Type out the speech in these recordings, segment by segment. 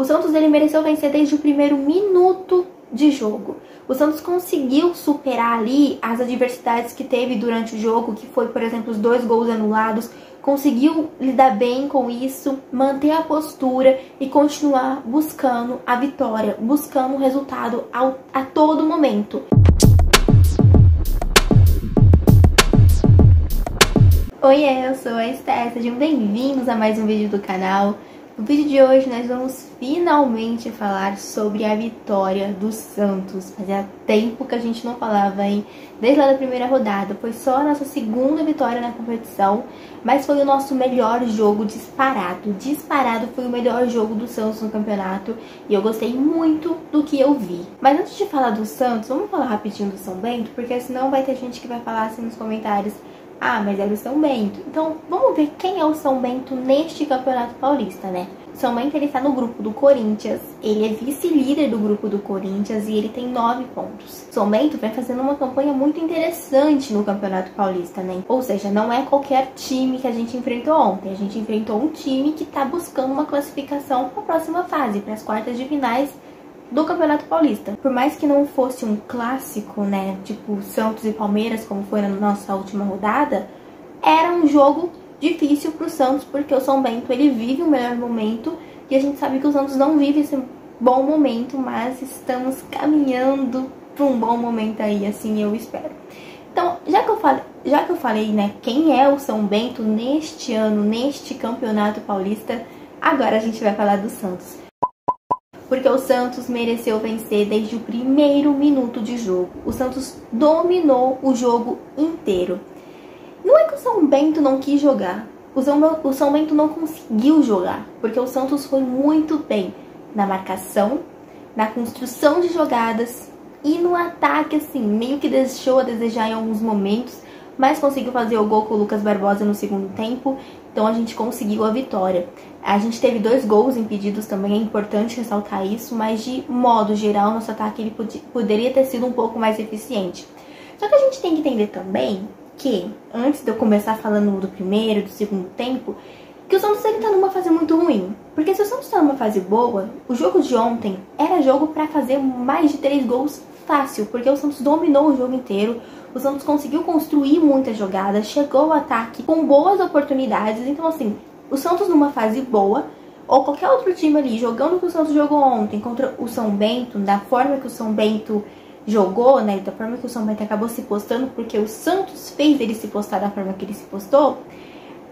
O Santos ele mereceu vencer desde o primeiro minuto de jogo. O Santos conseguiu superar ali as adversidades que teve durante o jogo, que foi, por exemplo, os 2 gols anulados. Conseguiu lidar bem com isso, manter a postura e continuar buscando a vitória, buscando o resultado a todo momento. Oi, eu sou a Esther, sejam bem-vindos a mais um vídeo do canal. No vídeo de hoje nós vamos finalmente falar sobre a vitória do Santos. Fazia tempo que a gente não falava, hein? Desde lá da primeira rodada. Foi só a nossa segunda vitória na competição, mas foi o nosso melhor jogo disparado. Disparado foi o melhor jogo do Santos no campeonato e eu gostei muito do que eu vi. Mas antes de falar do Santos, vamos falar rapidinho do São Bento, porque senão vai ter gente que vai falar assim nos comentários: ah, mas é o São Bento. Então, vamos ver quem é o São Bento neste Campeonato Paulista, né? O São Bento, ele tá no grupo do Corinthians. Ele é vice-líder do grupo do Corinthians e ele tem 9 pontos. O São Bento vem fazendo uma campanha muito interessante no Campeonato Paulista, né? Ou seja, não é qualquer time que a gente enfrentou ontem. A gente enfrentou um time que tá buscando uma classificação para a próxima fase, para as quartas de finais do Campeonato Paulista. Por mais que não fosse um clássico, né, tipo Santos e Palmeiras, como foi na nossa última rodada, era um jogo difícil pro Santos, porque o São Bento, ele vive o melhor momento, e a gente sabe que o Santos não vive esse bom momento, mas estamos caminhando para um bom momento aí, assim eu espero. Então, já que eu falei, né, quem é o São Bento neste ano, neste Campeonato Paulista, agora a gente vai falar do Santos. Porque o Santos mereceu vencer desde o primeiro minuto de jogo. O Santos dominou o jogo inteiro. Não é que o São Bento não quis jogar. O São Bento não conseguiu jogar. Porque o Santos foi muito bem na marcação, na construção de jogadas e no ataque, assim, meio que deixou a desejar em alguns momentos, mas conseguiu fazer o gol com o Lucas Barbosa no segundo tempo. Então a gente conseguiu a vitória. A gente teve 2 gols impedidos também, é importante ressaltar isso, mas de modo geral, nosso ataque ele poderia ter sido um pouco mais eficiente. Só que a gente tem que entender também que, antes de eu começar falando do primeiro e do segundo tempo, que o Santos ele tá numa fase muito ruim. Porque se o Santos tá numa fase boa, o jogo de ontem era jogo para fazer mais de 3 gols fácil, porque o Santos dominou o jogo inteiro. O Santos conseguiu construir muitas jogadas, chegou ao ataque com boas oportunidades. Então, assim, o Santos numa fase boa, ou qualquer outro time ali jogando o que o Santos jogou ontem contra o São Bento, da forma que o São Bento jogou, né, da forma que o São Bento acabou se postando, porque o Santos fez ele se postar da forma que ele se postou,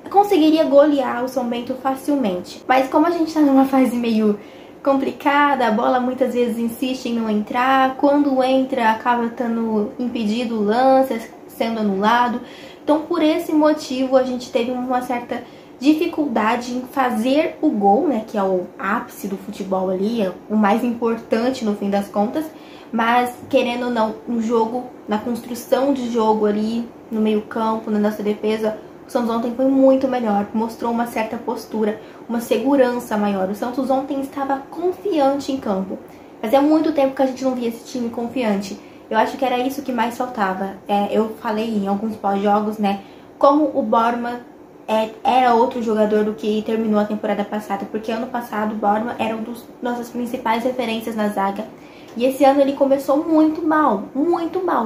conseguiria golear o São Bento facilmente. Mas como a gente tá numa fase meio complicada, a bola muitas vezes insiste em não entrar, quando entra acaba estando impedido o lance, sendo anulado. Então por esse motivo a gente teve uma certa dificuldade em fazer o gol, né, que é o ápice do futebol ali, é o mais importante no fim das contas. Mas querendo ou não, no jogo, na construção de jogo ali, no meio campo, na nossa defesa, o Santos ontem foi muito melhor, mostrou uma certa postura, uma segurança maior. O Santos ontem estava confiante em campo. Fazia muito tempo que a gente não via esse time confiante. Eu acho que era isso que mais faltava. Eu falei em alguns pós-jogos, né, como o Borma era outro jogador do que terminou a temporada passada. Porque ano passado o Borma era um dos nossas principais referências na zaga. E esse ano ele começou muito mal.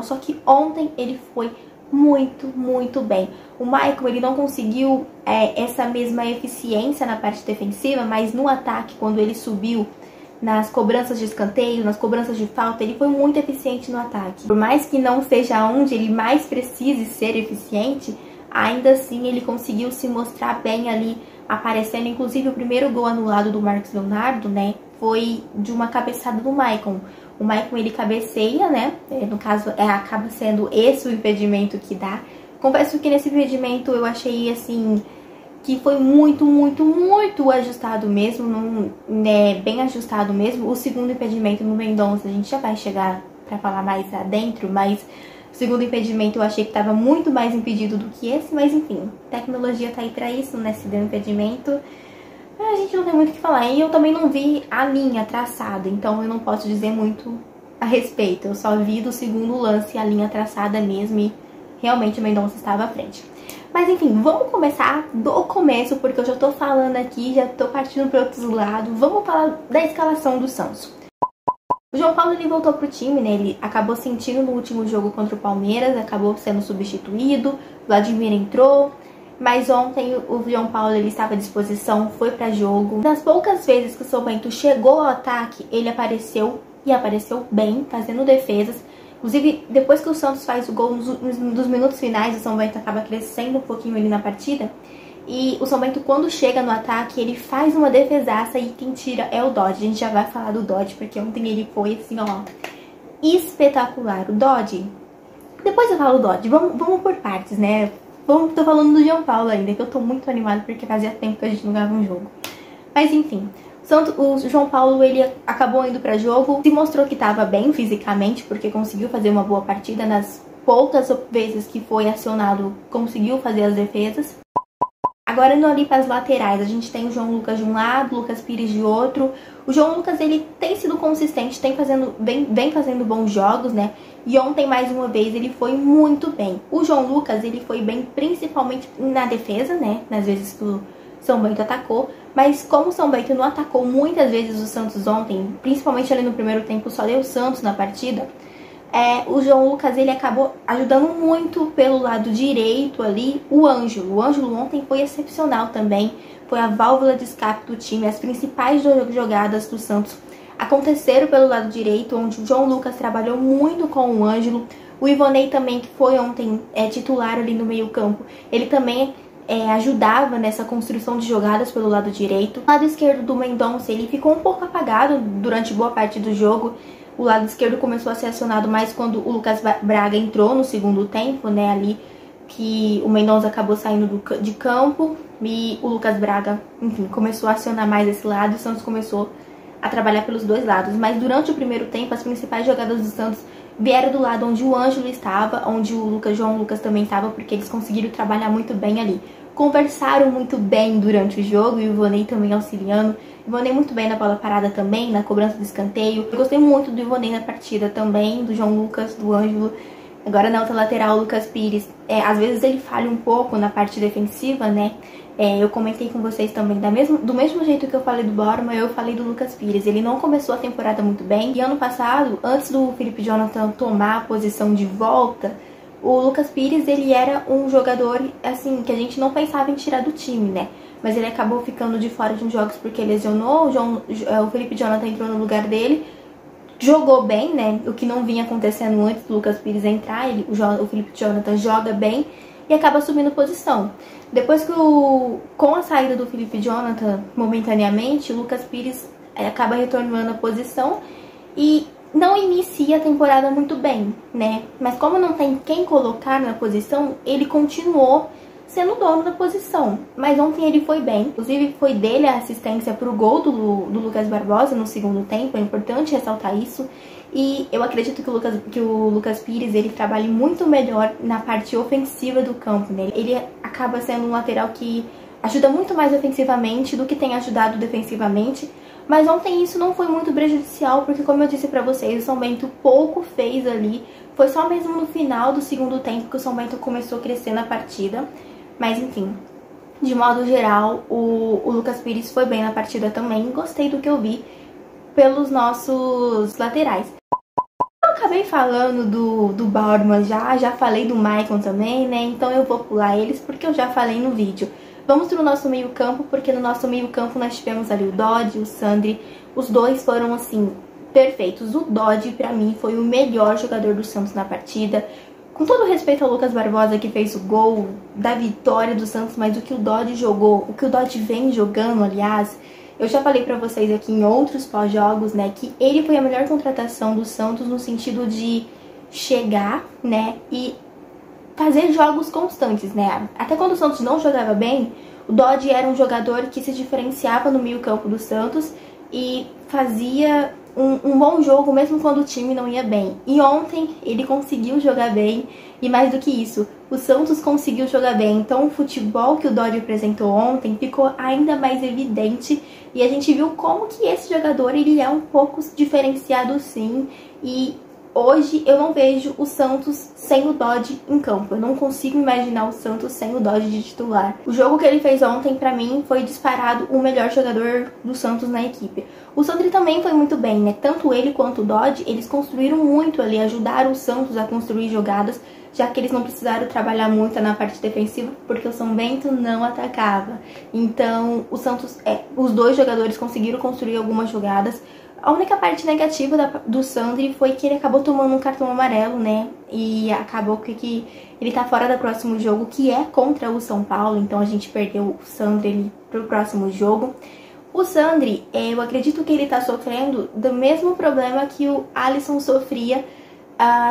Só que ontem ele foi muito bem. O Maicon, ele não conseguiu essa mesma eficiência na parte defensiva, mas no ataque, quando ele subiu nas cobranças de escanteio, nas cobranças de falta, ele foi muito eficiente no ataque. Por mais que não seja onde ele mais precise ser eficiente, ainda assim ele conseguiu se mostrar bem ali, aparecendo. Inclusive o primeiro gol anulado do Marcos Leonardo, né, foi de uma cabeçada do Maicon. O Maicon, ele cabeceia, né? No caso, acaba sendo esse o impedimento que dá. Confesso que nesse impedimento eu achei, assim, que foi muito ajustado mesmo, bem ajustado mesmo. O segundo impedimento no Mendonça, a gente já vai chegar pra falar mais adentro, mas o segundo impedimento eu achei que estava muito mais impedido do que esse, mas enfim, tecnologia tá aí pra isso, né? Se deu impedimento, a gente não tem muito o que falar. E eu também não vi a linha traçada, então eu não posso dizer muito a respeito. Eu só vi do segundo lance a linha traçada mesmo e realmente o Mendonça estava à frente. Mas enfim, vamos começar do começo, porque eu já tô falando aqui, já tô partindo para outros lados. Vamos falar da escalação do Santos. O João Paulo, ele voltou pro time, né? Ele acabou sentindo no último jogo contra o Palmeiras, acabou sendo substituído, o Vladimir entrou. Mas ontem o João Paulo, ele estava à disposição, foi para jogo. Das poucas vezes que o São Bento chegou ao ataque, ele apareceu e apareceu bem, fazendo defesas. Inclusive, depois que o Santos faz o gol nos minutos finais, o São Bento acaba crescendo um pouquinho ali na partida. E o São Bento, quando chega no ataque, ele faz uma defesaça e quem tira é o Dodge. A gente já vai falar do Dodge, porque ontem ele foi assim, ó, espetacular. O Dodge, depois eu falo do Dodge, vamos por partes, né? Tô falando do João Paulo ainda, que eu tô muito animada porque fazia tempo que a gente não ganhava um jogo. Mas enfim, o João Paulo, ele acabou indo pra jogo, se mostrou que tava bem fisicamente, porque conseguiu fazer uma boa partida. Nas poucas vezes que foi acionado, conseguiu fazer as defesas. Agora, indo ali para as laterais, a gente tem o João Lucas de um lado, o Lucas Pires de outro. O João Lucas, ele tem sido consistente, vem fazendo bons jogos, né? E ontem, mais uma vez, ele foi muito bem. O João Lucas, ele foi bem principalmente na defesa, né? Nas vezes que o São Bento atacou. Mas como o São Bento não atacou muitas vezes o Santos ontem, principalmente ali no primeiro tempo, só deu o Santos na partida, o João Lucas, ele acabou ajudando muito pelo lado direito ali o Ângelo. O Ângelo ontem foi excepcional também, foi a válvula de escape do time. As principais jogadas do Santos aconteceram pelo lado direito, onde o João Lucas trabalhou muito com o Ângelo. O Ivonei também, que foi ontem titular ali no meio campo, ele também ajudava nessa construção de jogadas pelo lado direito. O lado esquerdo do Mendonça, ele ficou um pouco apagado durante boa parte do jogo. O lado esquerdo começou a ser acionado mais quando o Lucas Braga entrou no segundo tempo, né? Ali que o Mendonça acabou saindo de campo e o Lucas Braga, enfim, começou a acionar mais esse lado e o Santos começou a trabalhar pelos dois lados. Mas durante o primeiro tempo, as principais jogadas do Santos vieram do lado onde o Ângelo estava, onde o João Lucas também estava, porque eles conseguiram trabalhar muito bem ali. Conversaram muito bem durante o jogo e o Ivonei também auxiliando. Ivonei muito bem na bola parada também, na cobrança do escanteio. Eu gostei muito do Ivonei na partida também, do João Lucas, do Ângelo. Agora na outra lateral, o Lucas Pires. Às vezes ele falha um pouco na parte defensiva, né? Eu comentei com vocês também, do mesmo jeito que eu falei do Borma, eu falei do Lucas Pires. Ele não começou a temporada muito bem. E ano passado, antes do Felipe Jonathan tomar a posição de volta, o Lucas Pires, ele era um jogador, assim, que a gente não pensava em tirar do time, né? Mas ele acabou ficando de fora de uns jogos porque lesionou. O Felipe Jonathan entrou no lugar dele, jogou bem, né? O que não vinha acontecendo antes do Lucas Pires entrar. O Felipe Jonathan joga bem e acaba assumindo posição. Depois com a saída do Felipe Jonathan, momentaneamente, o Lucas Pires acaba retornando a posição e não inicia a temporada muito bem, né? Mas como não tem quem colocar na posição, ele continuou sendo dono da posição. Mas ontem ele foi bem. Inclusive, foi dele a assistência para o gol do Lucas Barbosa no segundo tempo. É importante ressaltar isso. E eu acredito que o Lucas Pires, ele trabalhe muito melhor na parte ofensiva do campo, né? Ele acaba sendo um lateral que ajuda muito mais ofensivamente do que tem ajudado defensivamente. Mas ontem isso não foi muito prejudicial, porque como eu disse pra vocês, o São Bento pouco fez ali. Foi só mesmo no final do segundo tempo que o São Bento começou a crescer na partida. Mas enfim, de modo geral, o Lucas Pires foi bem na partida também. Gostei do que eu vi pelos nossos laterais. Eu acabei falando do Bauerman já falei do Maicon também, né? Então eu vou pular eles porque eu já falei no vídeo. Vamos pro nosso meio campo, porque no nosso meio campo nós tivemos ali o Dodge, o Sandri. Os dois foram, assim, perfeitos. O Dodge, pra mim, foi o melhor jogador do Santos na partida. Com todo respeito ao Lucas Barbosa, que fez o gol da vitória do Santos, mas o que o Dodge jogou, o que o Dodge vem jogando, aliás, eu já falei pra vocês aqui em outros pós-jogos, né, que ele foi a melhor contratação do Santos no sentido de chegar, né, e fazer jogos constantes, né? Até quando o Santos não jogava bem, o Dodge era um jogador que se diferenciava no meio campo do Santos e fazia um bom jogo mesmo quando o time não ia bem. E ontem ele conseguiu jogar bem e mais do que isso, o Santos conseguiu jogar bem. Então o futebol que o Dodge apresentou ontem ficou ainda mais evidente e a gente viu como que esse jogador ele é um pouco diferenciado sim e hoje eu não vejo o Santos sem o Dodge em campo. Eu não consigo imaginar o Santos sem o Dodge de titular. O jogo que ele fez ontem, pra mim, foi disparado o melhor jogador do Santos na equipe. O Sandri também foi muito bem, né? Tanto ele quanto o Dodge, eles construíram muito ali, ajudaram o Santos a construir jogadas, já que eles não precisaram trabalhar muito na parte defensiva, porque o São Bento não atacava. Então, o Santos, os dois jogadores conseguiram construir algumas jogadas. A única parte negativa do Sandri foi que ele acabou tomando um cartão amarelo, né? E acabou que ele tá fora do próximo jogo, que é contra o São Paulo. Então a gente perdeu o Sandri pro próximo jogo. O Sandri, eu acredito que ele tá sofrendo do mesmo problema que o Alisson sofria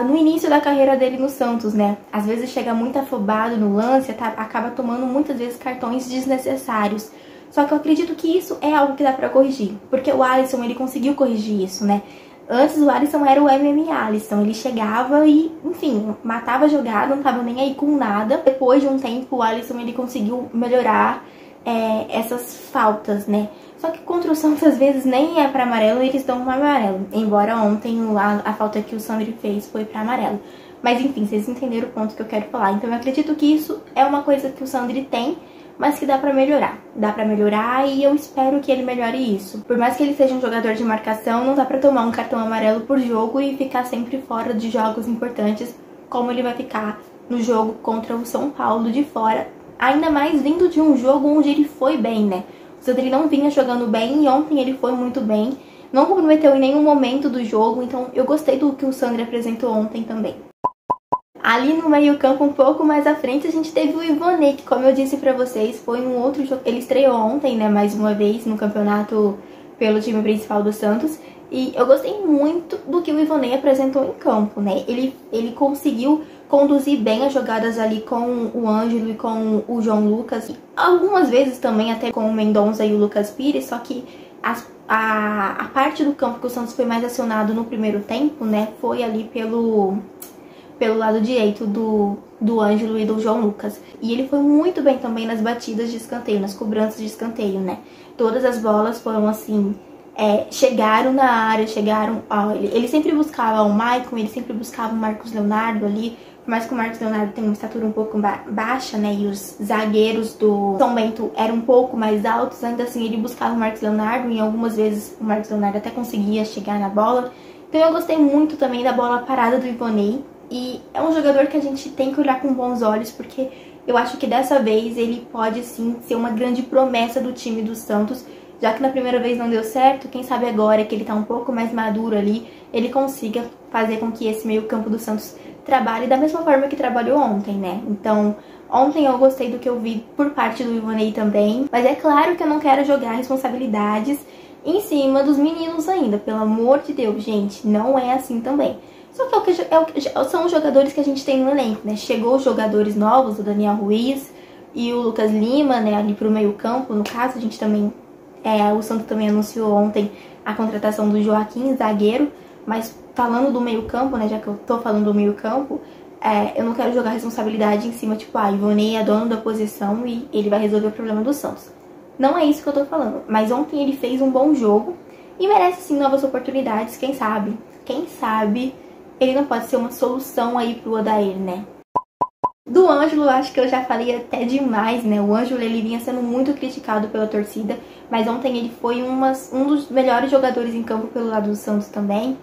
no início da carreira dele no Santos, né? Às vezes chega muito afobado no lance, acaba tomando muitas vezes cartões desnecessários. Só que eu acredito que isso é algo que dá pra corrigir, porque o Alisson, ele conseguiu corrigir isso, né? Antes o Alisson era o MMA Alisson, ele chegava e, enfim, matava a jogada, não tava nem aí com nada. Depois de um tempo, o Alisson, ele conseguiu melhorar essas faltas, né? Só que contra o Santos, às vezes, nem é pra amarelo, eles dão um amarelo. Embora ontem a falta que o Sandri fez foi pra amarelo. Mas, enfim, vocês entenderam o ponto que eu quero falar. Então, eu acredito que isso é uma coisa que o Sandri tem, mas que dá pra melhorar. Dá pra melhorar e eu espero que ele melhore isso. Por mais que ele seja um jogador de marcação, não dá pra tomar um cartão amarelo por jogo e ficar sempre fora de jogos importantes, como ele vai ficar no jogo contra o São Paulo de fora. Ainda mais vindo de um jogo onde ele foi bem, né? O Sandri não vinha jogando bem e ontem ele foi muito bem. Não comprometeu em nenhum momento do jogo, então eu gostei do que o Sandri apresentou ontem também. Ali no meio campo, um pouco mais à frente, a gente teve o Ivonei, que, como eu disse pra vocês, foi um outro jogo. Ele estreou ontem, né, mais uma vez, no campeonato pelo time principal do Santos. E eu gostei muito do que o Ivonei apresentou em campo, né? Ele conseguiu conduzir bem as jogadas ali com o Ângelo e com o João Lucas. E algumas vezes também até com o Mendonça e o Lucas Pires, só que a parte do campo que o Santos foi mais acionado no primeiro tempo, né, foi ali pelo lado direito do Ângelo e do João Lucas. E ele foi muito bem também nas batidas de escanteio, nas cobranças de escanteio, né? Todas as bolas foram assim, chegaram na área, ele sempre buscava o Maicon, ele sempre buscava o Marcos Leonardo ali, por mais que o Marcos Leonardo tenha uma estatura um pouco baixa, né? E os zagueiros do São Bento eram um pouco mais altos, ainda assim ele buscava o Marcos Leonardo e algumas vezes o Marcos Leonardo até conseguia chegar na bola. Então eu gostei muito também da bola parada do Ivonei. E é um jogador que a gente tem que olhar com bons olhos, porque eu acho que dessa vez ele pode sim ser uma grande promessa do time do Santos, já que na primeira vez não deu certo, quem sabe agora que ele tá um pouco mais maduro ali, ele consiga fazer com que esse meio campo do Santos trabalhe da mesma forma que trabalhou ontem, né? Então, ontem eu gostei do que eu vi por parte do Ivonei também, mas é claro que eu não quero jogar responsabilidades em cima dos meninos ainda, pelo amor de Deus, gente, não é assim também. Só que são os jogadores que a gente tem no elenco, né? Chegou os jogadores novos, o Daniel Ruiz e o Lucas Lima, né? Ali pro meio campo, no caso, a gente também... o Santos também anunciou ontem a contratação do Joaquim, zagueiro. Mas falando do meio campo, né? Já que eu tô falando do meio campo, eu não quero jogar responsabilidade em cima, tipo, Ivonei é dono da posição e ele vai resolver o problema do Santos. Não é isso que eu tô falando. Mas ontem ele fez um bom jogo e merece, sim, novas oportunidades, quem sabe? Quem sabe... ele não pode ser uma solução aí pro Odair, né? Do Ângelo, acho que eu já falei até demais, né? O Ângelo, ele vinha sendo muito criticado pela torcida, mas ontem ele foi um dos melhores jogadores em campo pelo lado do Santos também.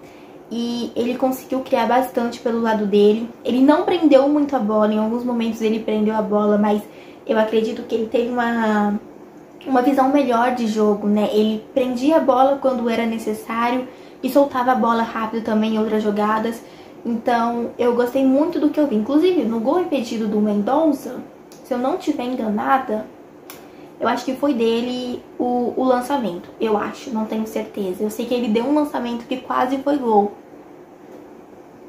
E ele conseguiu criar bastante pelo lado dele. Ele não prendeu muito a bola, em alguns momentos ele prendeu a bola, mas eu acredito que ele teve uma visão melhor de jogo, né? Ele prendia a bola quando era necessário e soltava a bola rápido também em outras jogadas. Então, eu gostei muito do que eu vi. Inclusive, no gol impedido do Mendonça, se eu não estiver enganada, eu acho que foi dele o lançamento. Eu acho, não tenho certeza. Eu sei que ele deu um lançamento que quase foi gol.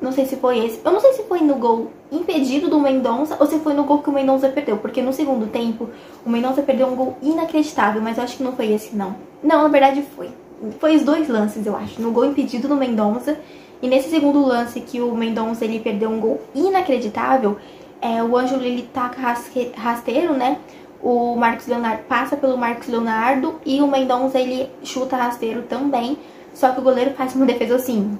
Não sei se foi esse. Eu não sei se foi no gol impedido do Mendonça ou se foi no gol que o Mendonça perdeu. Porque no segundo tempo, o Mendonça perdeu um gol inacreditável, mas eu acho que não foi esse, não. Não, na verdade foi. Foi os dois lances, eu acho. No gol impedido do Mendonça e nesse segundo lance que o Mendonça ele perdeu um gol inacreditável, o Ângelo ele taca rasteiro, né? O Marcos Leonardo passa pelo Marcos Leonardo e o Mendonça ele chuta rasteiro também. Só que o goleiro faz uma defesa assim,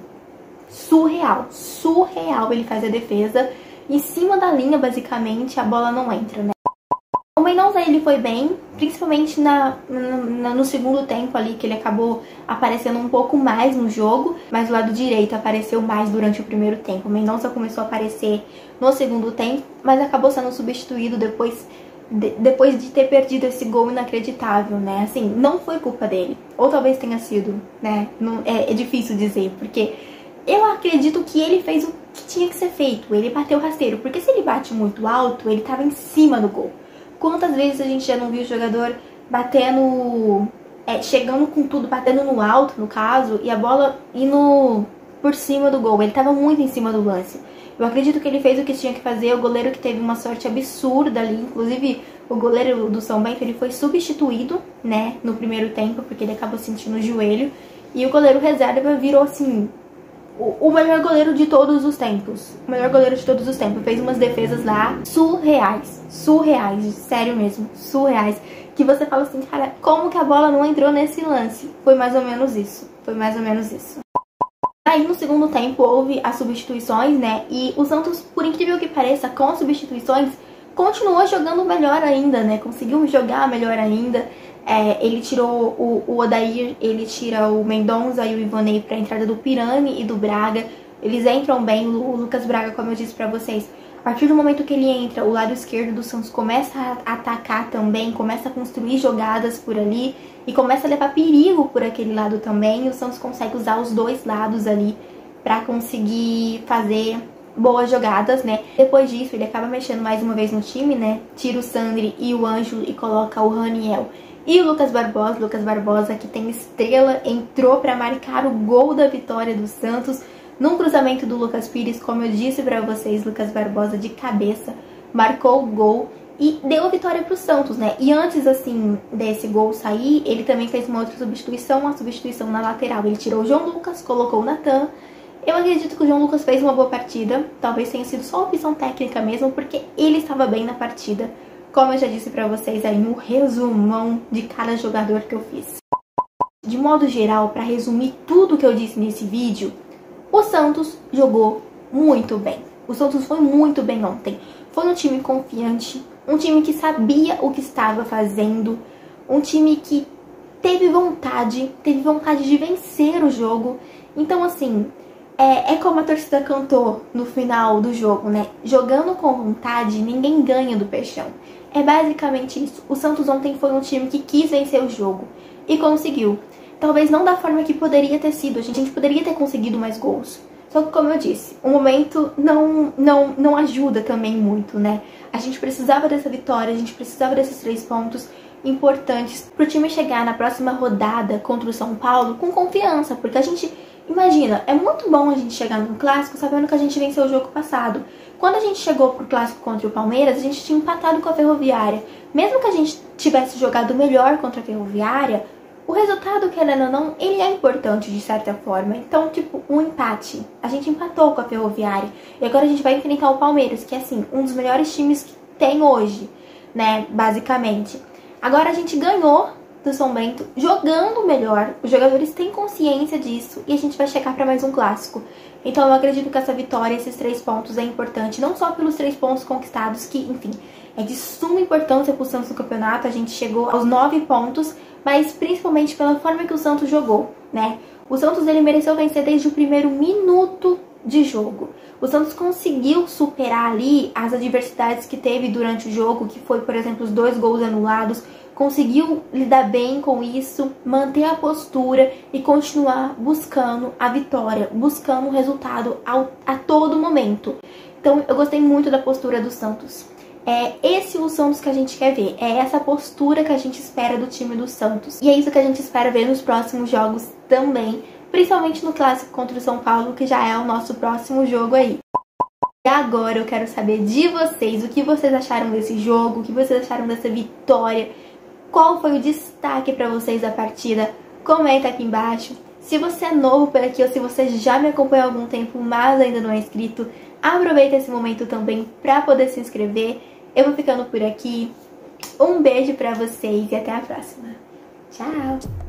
surreal, surreal. Ele faz a defesa em cima da linha, basicamente, a bola não entra, né? O Mendonça, ele foi bem, principalmente no segundo tempo ali, que ele acabou aparecendo um pouco mais no jogo, mas o lado direito apareceu mais durante o primeiro tempo. O Mendonça começou a aparecer no segundo tempo, mas acabou sendo substituído depois de ter perdido esse gol inacreditável, né? Assim, não foi culpa dele, ou talvez tenha sido, né? Não, é difícil dizer, porque eu acredito que ele fez o que tinha que ser feito, ele bateu o rasteiro, porque se ele bate muito alto, ele tava em cima do gol. Quantas vezes a gente já não viu o jogador batendo, chegando com tudo, batendo no alto, no caso, e a bola indo por cima do gol. Ele tava muito em cima do lance. Eu acredito que ele fez o que tinha que fazer, o goleiro que teve uma sorte absurda ali, inclusive o goleiro do São Bento, ele foi substituído, né, no primeiro tempo, porque ele acabou sentindo o joelho, e o goleiro reserva virou, assim, o melhor goleiro de todos os tempos. O melhor goleiro de todos os tempos. Fez umas defesas lá surreais. Surreais, sério mesmo, surreais. Que você fala assim, cara, como que a bola não entrou nesse lance? Foi mais ou menos isso. Foi mais ou menos isso. Aí no segundo tempo houve as substituições, né? E o Santos, por incrível que pareça, com as substituições, continuou jogando melhor ainda, né? Conseguiu jogar melhor ainda. Ele tirou o Odair, ele tira o Mendonça e o Ivonei para a entrada do Pirani e do Braga. Eles entram bem, o Lucas Braga, como eu disse para vocês. A partir do momento que ele entra, o lado esquerdo do Santos começa a atacar também, começa a construir jogadas por ali e começa a levar perigo por aquele lado também. E o Santos consegue usar os dois lados ali para conseguir fazer boas jogadas, né? Depois disso, ele acaba mexendo mais uma vez no time, né? Tira o Sandri e o Ângelo e coloca o Raniel e o Lucas Barbosa, que tem estrela, entrou para marcar o gol da vitória do Santos num cruzamento do Lucas Pires. Como eu disse para vocês, Lucas Barbosa de cabeça marcou o gol e deu a vitória para o Santos, né? E antes, assim, desse gol sair, ele também fez uma outra substituição, uma substituição na lateral. Ele tirou o João Lucas, colocou o Natan. Eu acredito que o João Lucas fez uma boa partida, talvez tenha sido só opção técnica mesmo, porque ele estava bem na partida, como eu já disse pra vocês aí no resumão de cada jogador que eu fiz. De modo geral, pra resumir tudo que eu disse nesse vídeo, o Santos jogou muito bem. O Santos foi muito bem ontem. Foi um time confiante, um time que sabia o que estava fazendo, um time que teve vontade de vencer o jogo. Então, assim, é como a torcida cantou no final do jogo, né? Jogando com vontade, ninguém ganha do peixão. É basicamente isso. O Santos ontem foi um time que quis vencer o jogo e conseguiu. Talvez não da forma que poderia ter sido. A gente poderia ter conseguido mais gols. Só que, como eu disse, o momento não ajuda também muito, né? A gente precisava dessa vitória, a gente precisava desses 3 pontos importantes pro time chegar na próxima rodada contra o São Paulo com confiança, porque a gente... Imagina, é muito bom a gente chegar no clássico sabendo que a gente venceu o jogo passado. Quando a gente chegou pro clássico contra o Palmeiras, a gente tinha empatado com a Ferroviária. Mesmo que a gente tivesse jogado melhor contra a Ferroviária, o resultado, querendo ou não, ele é importante de certa forma. Então, tipo, um empate. A gente empatou com a Ferroviária. E agora a gente vai enfrentar o Palmeiras, que é, assim, um dos melhores times que tem hoje, né, basicamente. Agora a gente ganhou do São Bento, jogando melhor. Os jogadores têm consciência disso e a gente vai chegar para mais um clássico. Então eu acredito que essa vitória, esses 3 pontos é importante, não só pelos 3 pontos conquistados, que, enfim, é de suma importância para o Santos no campeonato. A gente chegou aos 9 pontos, mas principalmente pela forma que o Santos jogou, né? O Santos, ele mereceu vencer desde o primeiro minuto de jogo. O Santos conseguiu superar ali as adversidades que teve durante o jogo, que foi, por exemplo, os 2 gols anulados. Conseguiu lidar bem com isso, manter a postura e continuar buscando a vitória, buscando o resultado a todo momento. Então eu gostei muito da postura do Santos. É esse o Santos que a gente quer ver, é essa postura que a gente espera do time do Santos. E é isso que a gente espera ver nos próximos jogos também, principalmente no clássico contra o São Paulo, que já é o nosso próximo jogo aí. E agora eu quero saber de vocês, o que vocês acharam desse jogo, o que vocês acharam dessa vitória. Qual foi o destaque para vocês da partida? Comenta aqui embaixo. Se você é novo por aqui ou se você já me acompanha há algum tempo, mas ainda não é inscrito, aproveita esse momento também para poder se inscrever. Eu vou ficando por aqui. Um beijo para vocês e até a próxima. Tchau!